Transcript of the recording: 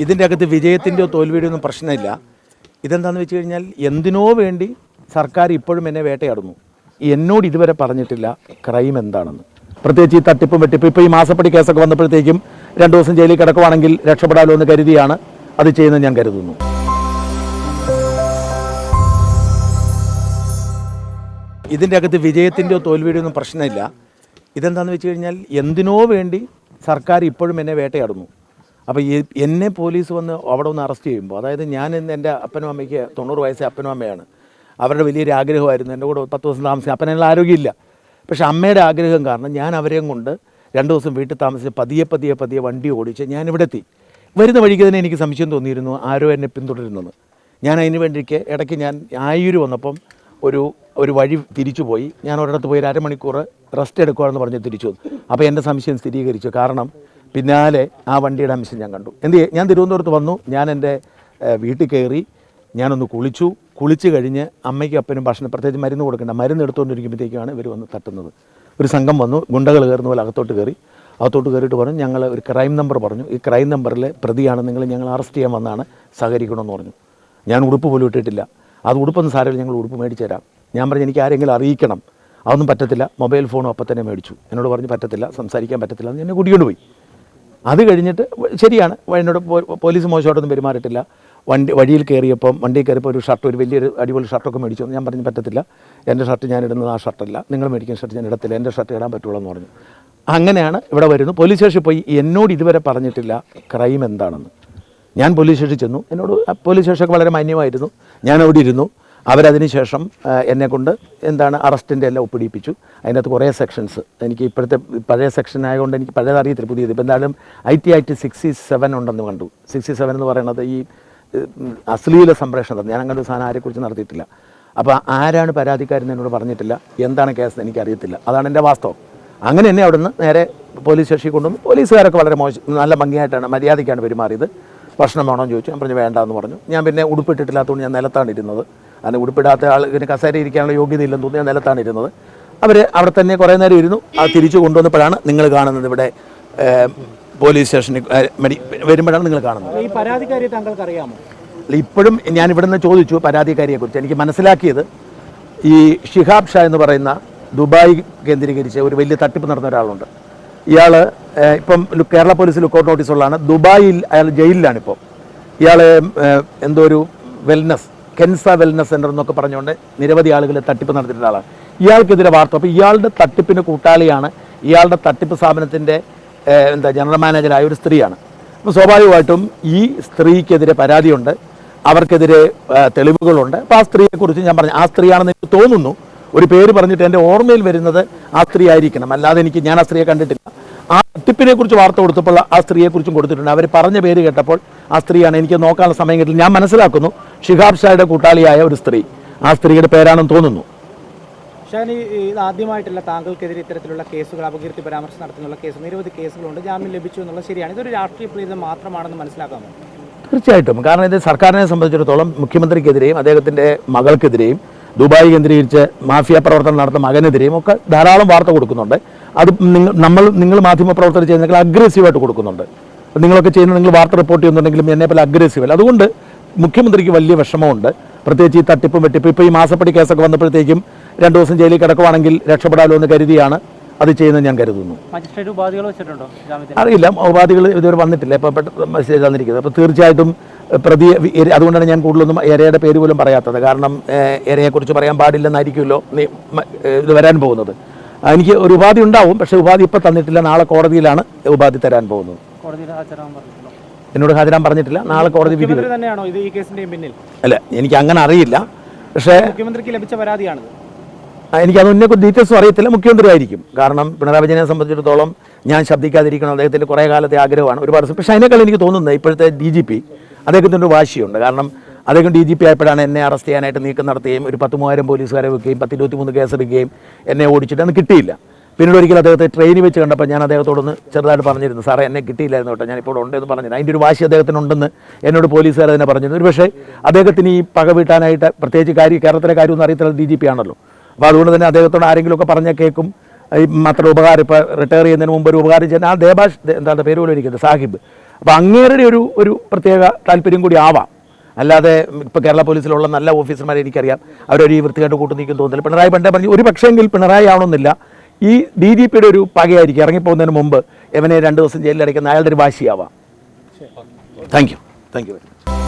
ഇതിൻ്റെ അകത്ത് വിജയത്തിൻ്റെയോ തോൽവിയുടെയോ ഒന്നും പ്രശ്നമില്ല. ഇതെന്താണെന്ന് വെച്ച് കഴിഞ്ഞാൽ എന്തിനോ വേണ്ടി സർക്കാർ ഇപ്പോഴും എന്നെ വേട്ടയാടുന്നു. എന്നോട് ഇതുവരെ പറഞ്ഞിട്ടില്ല ക്രൈം എന്താണെന്ന്. പ്രത്യേകിച്ച് ഈ തട്ടിപ്പും വെട്ടിപ്പും ഇപ്പോൾ ഈ മാസപ്പടി കേസൊക്കെ വന്നപ്പോഴത്തേക്കും 2 ദിവസം ജയിലിൽ കിടക്കുവാണെങ്കിൽ രക്ഷപ്പെടാമല്ലോ എന്ന് കരുതിയാണ് അത് ചെയ്യുന്നത് ഞാൻ കരുതുന്നു. ഇതിൻ്റെ അകത്ത് വിജയത്തിൻ്റെയോ തോൽവിയുടെയോ ഒന്നും പ്രശ്നമില്ല. ഇതെന്താണെന്ന് വെച്ച് കഴിഞ്ഞാൽ എന്തിനോ വേണ്ടി സർക്കാർ ഇപ്പോഴും എന്നെ വേട്ടയാടുന്നു. അപ്പോൾ എന്നെ പോലീസ് വന്ന് അവിടെ ഒന്ന് അറസ്റ്റ് ചെയ്യുമ്പോൾ, അതായത് ഞാൻ എൻ്റെ അപ്പനും അമ്മയ്ക്ക് 90 വയസ്സേ അപ്പനും അമ്മയാണ്. അവരുടെ വലിയൊരു ആഗ്രഹമായിരുന്നു എൻ്റെ കൂടെ 10 ദിവസം താമസിക്കാൻ. അപ്പനുള്ള ആരോഗ്യമില്ല, പക്ഷേ അമ്മയുടെ ആഗ്രഹം കാരണം ഞാൻ അവരെയും കൊണ്ട് 2 ദിവസം വീട്ടിൽ താമസിച്ച് പതിയെ വണ്ടി ഓടിച്ച് ഞാൻ ഇവിടെ എത്തി. വരുന്ന വഴിക്ക് തന്നെ എനിക്ക് സംശയം തോന്നിയിരുന്നു ആരോ എന്നെ പിന്തുടരുന്നത്. ഞാൻ അതിന് വേണ്ടിക്ക് ഇടയ്ക്ക് ഞാൻ ആയൂർ വന്നപ്പം ഒരു വഴി തിരിച്ചു പോയി. ഞാൻ ഒരിടത്ത് പോയി 1/2 മണിക്കൂർ റെസ്റ്റ് എടുക്കുകയാണെന്ന് പറഞ്ഞ് തിരിച്ചു വന്നു. അപ്പോൾ എൻ്റെ സംശയം സ്ഥിരീകരിച്ചു. കാരണം പിന്നാലെ ആ വണ്ടിയുടെ അംശം ഞാൻ കണ്ടു. ഞാൻ തിരുവനന്തപുരത്ത് വന്നു. ഞാൻ എൻ്റെ വീട്ടിൽ കയറി ഞാനൊന്ന് കുളിച്ച് കഴിഞ്ഞ് അമ്മയ്ക്കും അപ്പനും ഭക്ഷണം പ്രത്യേകിച്ച് മരുന്ന് കൊടുക്കേണ്ട മരുന്ന് എടുത്തുകൊണ്ടിരിക്കുമ്പോഴത്തേക്കാണ് ഇവർ വന്ന് തട്ടുന്നത്. ഒരു സംഘം വന്നു, ഗുണ്ടകൾ കയറുന്ന പോലെ അകത്തോട്ട് കയറിയിട്ട് പറഞ്ഞു ഞങ്ങൾ ഒരു ക്രൈം നമ്പർ പറഞ്ഞു. ഈ ക്രൈം നമ്പറിലെ പ്രതിയാണ് ഞങ്ങൾ അറസ്റ്റ് ചെയ്യാൻ വന്നാണ്, സഹകരിക്കണമെന്ന് പറഞ്ഞു. ഞാൻ ഉടുപ്പ് പോലും ഇട്ടിട്ടില്ല. അത് ഉടുപ്പൊന്നും സാരമില്ല, ഞങ്ങൾ ഉടുപ്പ് മേടിച്ചു തരാം. ഞാൻ പറഞ്ഞു എനിക്ക് ആരെങ്കിലും അറിയിക്കണം. അതൊന്നും പറ്റത്തില്ല. മൊബൈൽ ഫോണും അപ്പം തന്നെ മേടിച്ചു. എന്നോട് പറഞ്ഞു പറ്റത്തില്ല, സംസാരിക്കാൻ പറ്റത്തില്ല എന്ന് എന്നെ കൂട്ടിക്കൊണ്ട് പോയി. അത് കഴിഞ്ഞിട്ട് ശരിയാണ്, എന്നോട് പോലീസ് മോശമായിട്ടൊന്നും പെരുമാറിയിട്ടില്ല. വഴിയിൽ കയറിയപ്പോൾ ഒരു ഷർട്ട്, ഒരു വലിയൊരു അടിപൊളി ഷർട്ടൊക്കെ മേടിച്ചു. ഞാൻ പറഞ്ഞു പറ്റത്തില്ല, എൻ്റെ ഷർട്ട് ഞാൻ ഇടുന്നത് ആ ഷർട്ടല്ല, നിങ്ങൾ മേടിക്കുന്ന ഷർട്ട് ഞാൻ ഇടത്തില്ല, എൻ്റെ ഷർട്ട് ഇടാൻ പറ്റുള്ളൂ എന്ന് പറഞ്ഞു. അങ്ങനെയാണ് ഇവിടെ വരുന്നു. പോലീസ് സ്റ്റേഷനിൽ പോയി എന്നോട് ഇതുവരെ പറഞ്ഞിട്ടില്ല ക്രൈം എന്താണെന്ന്. ഞാൻ പോലീസ് സ്റ്റേഷനിൽ ചെന്നു. എന്നോട് പോലീസ് സ്റ്റേഷനൊക്കെ വളരെ മാന്യമായിരുന്നു. ഞാൻ അവിടെ ഇരുന്നു. അവരതിന് ശേഷം എന്നെക്കൊണ്ട് അറസ്റ്റിൻ്റെ എല്ലാം ഒപ്പിടിപ്പിച്ചു. അതിനകത്ത് കുറേ സെക്ഷൻസ്, എനിക്ക് ഇപ്പോഴത്തെ പഴയ സെക്ഷൻ ആയതുകൊണ്ട് എനിക്ക് പഴയത് അറിയത്തില്ല, പുതിയത്. ഇപ്പോൾ എന്തായാലും IT Act 67 ഉണ്ടെന്ന് കണ്ടു. 67 എന്ന് പറയുന്നത് ഈ അശ്ലീല സംപ്രേഷണം. ഞാൻ അങ്ങനെ ഒരു സാധനം ആരെക്കുറിച്ച് നടത്തിയിട്ടില്ല. അപ്പോൾ ആരാണ് പരാതിക്കാരെന്ന് എന്നോട് പറഞ്ഞിട്ടില്ല. എന്താണ് കേസ് എനിക്കറിയത്തില്ല. അതാണ് എൻ്റെ വാസ്തവം. അങ്ങനെ എന്നെ അവിടെ നിന്ന് നേരെ പോലീസ് സ്റ്റേഷനിൽ കൊണ്ടുവന്നു. പോലീസുകാരൊക്കെ വളരെ നല്ല ഭംഗിയായിട്ടാണ്, മര്യാദയ്ക്കാണ് പെരുമാറിയത്. ഭക്ഷണം വേണമെന്ന് ചോദിച്ചു. ഞാൻ പറഞ്ഞു വേണ്ടാന്ന് പറഞ്ഞു. ഞാൻ പിന്നെ ഉടുപ്പിട്ടിട്ടില്ലാത്തതുകൊണ്ട് ഞാൻ നിലത്താണ് ഇരുന്നത്. അതിന് ഉടുപ്പിടാത്ത ആളിന് കസേര ഇരിക്കാനുള്ള യോഗ്യത ഇല്ലെന്ന് തോന്നി ഞാൻ നിലത്താണ് ഇരുന്നത്. അവർ അവിടെ തന്നെ കുറേ നേരം ഇരുന്നു. അത് തിരിച്ചു കൊണ്ടുവന്നപ്പോഴാണ് നിങ്ങൾ കാണുന്നത് ഇവിടെ പോലീസ് സ്റ്റേഷനിൽ വരുമ്പോഴാണ് നിങ്ങൾ കാണുന്നത്. ഈ പരാതിക്കാരിയെ താങ്കൾക്ക് അറിയാമോ? ഇപ്പോഴും ഞാൻ ഇവിടെ നിന്ന് ചോദിച്ചു പരാതിക്കാരിയെക്കുറിച്ച്. എനിക്ക് മനസ്സിലാക്കിയത് ഈ ഷിഹാബ് ഷാ എന്ന് പറയുന്ന ദുബായ് കേന്ദ്രീകരിച്ച് ഒരു വലിയ തട്ടിപ്പ് നടന്ന ഒരാളുണ്ട്. ഇയാൾ ഇപ്പം കേരള പോലീസ് ലുക്കൗട്ട് നോട്ടീസുള്ളതാണ്. ദുബായിൽ അയാൾ ജയിലിലാണിപ്പോൾ. ഇയാൾ എന്തോ ഒരു കെൻസ വെൽനസ് സെൻ്റർ എന്നൊക്കെ പറഞ്ഞുകൊണ്ട് നിരവധി ആളുകൾ തട്ടിപ്പ് നടത്തിയിട്ടുള്ള ആളാണ്. ഇയാൾക്കെതിരെ വാർത്ത. അപ്പോൾ ഇയാളുടെ തട്ടിപ്പിന് കൂട്ടാളിയാണ്, ഇയാളുടെ തട്ടിപ്പ് സ്ഥാപനത്തിൻ്റെ ജനറൽ മാനേജറായ ഒരു സ്ത്രീയാണ്. അപ്പോൾ സ്വാഭാവികമായിട്ടും ഈ സ്ത്രീക്കെതിരെ പരാതിയുണ്ട്, അവർക്കെതിരെ തെളിവുകളുണ്ട്. അപ്പോൾ ആ സ്ത്രീയെക്കുറിച്ച് ഞാൻ പറഞ്ഞു, ആ സ്ത്രീയാണെന്ന് എനിക്ക് തോന്നുന്നു. ഒരു പേര് പറഞ്ഞിട്ട് എൻ്റെ ഓർമ്മയിൽ വരുന്നത് ആ സ്ത്രീ ആയിരിക്കണം, അല്ലാതെ ഞാൻ ആ സ്ത്രീയെ കണ്ടിട്ടില്ല. ആ തട്ടിപ്പിനെ കുറിച്ച് വാർത്ത കൊടുത്തപ്പോൾ ആ സ്ത്രീയെക്കുറിച്ചും കൊടുത്തിട്ടുണ്ട്. അവർ പറഞ്ഞ പേര് കേട്ടപ്പോൾ ആ സ്ത്രീയാണ്. എനിക്ക് നോക്കാനുള്ള സമയം കിട്ടില്ല. ഞാൻ മനസ്സിലാക്കുന്നു ഷിഹാബ് ഷായുടെ കൂട്ടാളിയായ ഒരു സ്ത്രീ, ആ സ്ത്രീയുടെ പേരാണെന്ന് തോന്നുന്നു. ഷാനി, ഇത് ആദ്യമായിട്ടല്ല താങ്കൾക്കെതിരെ ഇത്തരത്തിലുള്ള കേസുകൾ, അപകീർത്തി പരാമർശം നടത്തുന്നുള്ള കേസ്, നിരവധി കേസുകളുണ്ട്. ജാമ്യം ലഭിച്ചു എന്നുള്ളത് ശരിയാണ്. ഇതൊരു രാഷ്ട്രീയ പ്രീതി മാത്രമാണെന്ന് മനസ്സിലാക്കാമോ? തീർച്ചയായിട്ടും. കാരണം ഇത് സർക്കാരിനെ സംബന്ധിച്ചിടത്തോളം മുഖ്യമന്ത്രിക്കെതിരെയും അദ്ദേഹത്തിൻ്റെ മകൾക്കെതിരെയും ദുബായ് കേന്ദ്രീകരിച്ച് മാഫിയ പ്രവർത്തനം നടത്തുന്ന മകനെതിരെയും ഒക്കെ ധാരാളം വാർത്ത കൊടുക്കുന്നുണ്ട്. അത് നിങ്ങൾ മാധ്യമപ്രവർത്തകർ ചെയ്യുന്ന അഗ്രസീവായിട്ട് കൊടുക്കുന്നുണ്ട്. നിങ്ങളൊക്കെ ചെയ്യുന്ന നിങ്ങൾ വാർത്ത റിപ്പോർട്ട് ചെയ്യുന്നുണ്ടെങ്കിലും എന്നെ പോലെ അഗ്രസീവ് അല്ല. അതുകൊണ്ട് മുഖ്യമന്ത്രിക്ക് വലിയ വിഷമമുണ്ട്. പ്രത്യേകിച്ച് ഈ തട്ടിപ്പും വെട്ടിപ്പും. ഇപ്പോൾ ഈ മാസപ്പടി കേസൊക്കെ വന്നപ്പോഴത്തേക്കും 2 ദിവസം ജയിലിൽ കിടക്കുവാണെങ്കിൽ രക്ഷപ്പെടാമല്ലോ എന്ന് കരുതിയാണ് അത് ചെയ്യുന്നത് ഞാൻ കരുതുന്നു. അറിയില്ല, ഉപാധികൾ ഇതുവരെ വന്നിട്ടില്ല. ഇപ്പോൾ മെസ്സേജ് തന്നിരിക്കുന്നത്. അപ്പോൾ തീർച്ചയായിട്ടും അതുകൊണ്ടാണ് ഞാൻ കൂടുതലൊന്നും എരയുടെ പേര് പോലും പറയാത്തത്. കാരണം എരയെക്കുറിച്ച് പറയാൻ പാടില്ലെന്നായിരിക്കുമല്ലോ ഇത് വരാൻ പോകുന്നത്. എനിക്ക് ഒരു ഉപാധി ഉണ്ടാവും, പക്ഷേ ഉപാധി ഇപ്പോൾ തന്നിട്ടില്ല. നാളെ കോടതിയിലാണ് ഉപാധി തരാൻ പോകുന്നത്. എന്നോട് ഹാജരാൻ പറഞ്ഞിട്ടില്ല. നാളെ കോടതി വിധി അല്ല, എനിക്ക് അങ്ങനെ അറിയില്ല. പക്ഷേ മുഖ്യമന്ത്രിക്ക് ലഭിച്ച പരാതിയാണ്. എനിക്കതൊന്നെ ഡീറ്റെയിൽസും അറിയത്തില്ല. മുഖ്യമന്ത്രി ആയിരിക്കും. കാരണം പിണറായി വിജയനെ സംബന്ധിച്ചിടത്തോളം ഞാൻ ശബ്ദിക്കാതിരിക്കണം അദ്ദേഹത്തിൻ്റെ കുറേ കാലത്തെ ആഗ്രഹമാണ്. ഒരുപാട്. പക്ഷേ അതിനേക്കാൾ എനിക്ക് തോന്നുന്നത് ഇപ്പോഴത്തെ DGP അദ്ദേഹത്തിൻ്റെ ഒരു വാശിയുണ്ട്. കാരണം അദ്ദേഹം DGP ആയപ്പോഴാണ് എന്നെ അറസ്റ്റ് ചെയ്യാനായിട്ട് നീക്കം നടത്തുകയും ഒരു 10,000 പോലീസുകാരെ വെക്കുകയും 1023 കേസെടുക്കുകയും എന്നെ ഓടിച്ചിട്ട് കിട്ടിയില്ല. പിന്നീട് ഒരിക്കലും അദ്ദേഹത്തെ ട്രെയിനിൽ വെച്ച് കണ്ടപ്പോൾ ഞാൻ അദ്ദേഹത്തോടൊന്ന് ചെറുതായിട്ട് പറഞ്ഞിരുന്നു, സാറേ എന്നെ കിട്ടിയില്ലായിരുന്നു കേട്ടോ, ഞാനിപ്പോൾ ഉണ്ടെന്ന് പറഞ്ഞിരുന്നു. അതിൻ്റെ ഒരു വാശി അദ്ദേഹത്തിനുണ്ടെന്ന് എന്നോട് പോലീസുകാർ തന്നെ പറഞ്ഞിരുന്നു. ഒരു പക്ഷേ അദ്ദേഹത്തിന് ഈ പക വീട്ടാനായിട്ട് പ്രത്യേകിച്ച് കേരളത്തിലെ കാര്യമൊന്നും അറിയത്തില്ല, DGP ആണല്ലോ. അപ്പോൾ അതുകൊണ്ട് തന്നെ അദ്ദേഹത്തോട് ആരെങ്കിലുമൊക്കെ പറഞ്ഞാൽ കേൾക്കും. ഈ മാത്രം ഉപകാരം ഇപ്പോൾ റിട്ടയർ ചെയ്യുന്നതിന് മുമ്പ് ഒരു ഉപകാരം ചെയ്യാൻ ആ ദേബാഷ് പേര് പോലും ഇരിക്കുന്നത് സാഹിബ്, അപ്പോൾ അങ്ങേരുടെ ഒരു പ്രത്യേക താല്പര്യം കൂടി ആവാം. അല്ലാതെ ഇപ്പോൾ കേരള പോലീസിലുള്ള നല്ല ഓഫീസർമാരെ എനിക്കറിയാം, അവരൊരു ഈ വൃത്തികേട്ട് കൂട്ടു നീക്കും തോന്നുന്നില്ല. പിണറായി പണ്ടേ പറഞ്ഞു ഒരു പക്ഷേങ്കിൽ പിണറായി ആവണമെന്നില്ല, ഈ DGPയുടെ ഒരു പകയായിരിക്കും ഇറങ്ങിപ്പോകുന്നതിന് മുമ്പ് എവനെ 2 ദിവസം ജയിലിൽ അടയ്ക്കുന്ന അയാളുടെ ഒരു വാശിയാവാം. Thank you very much.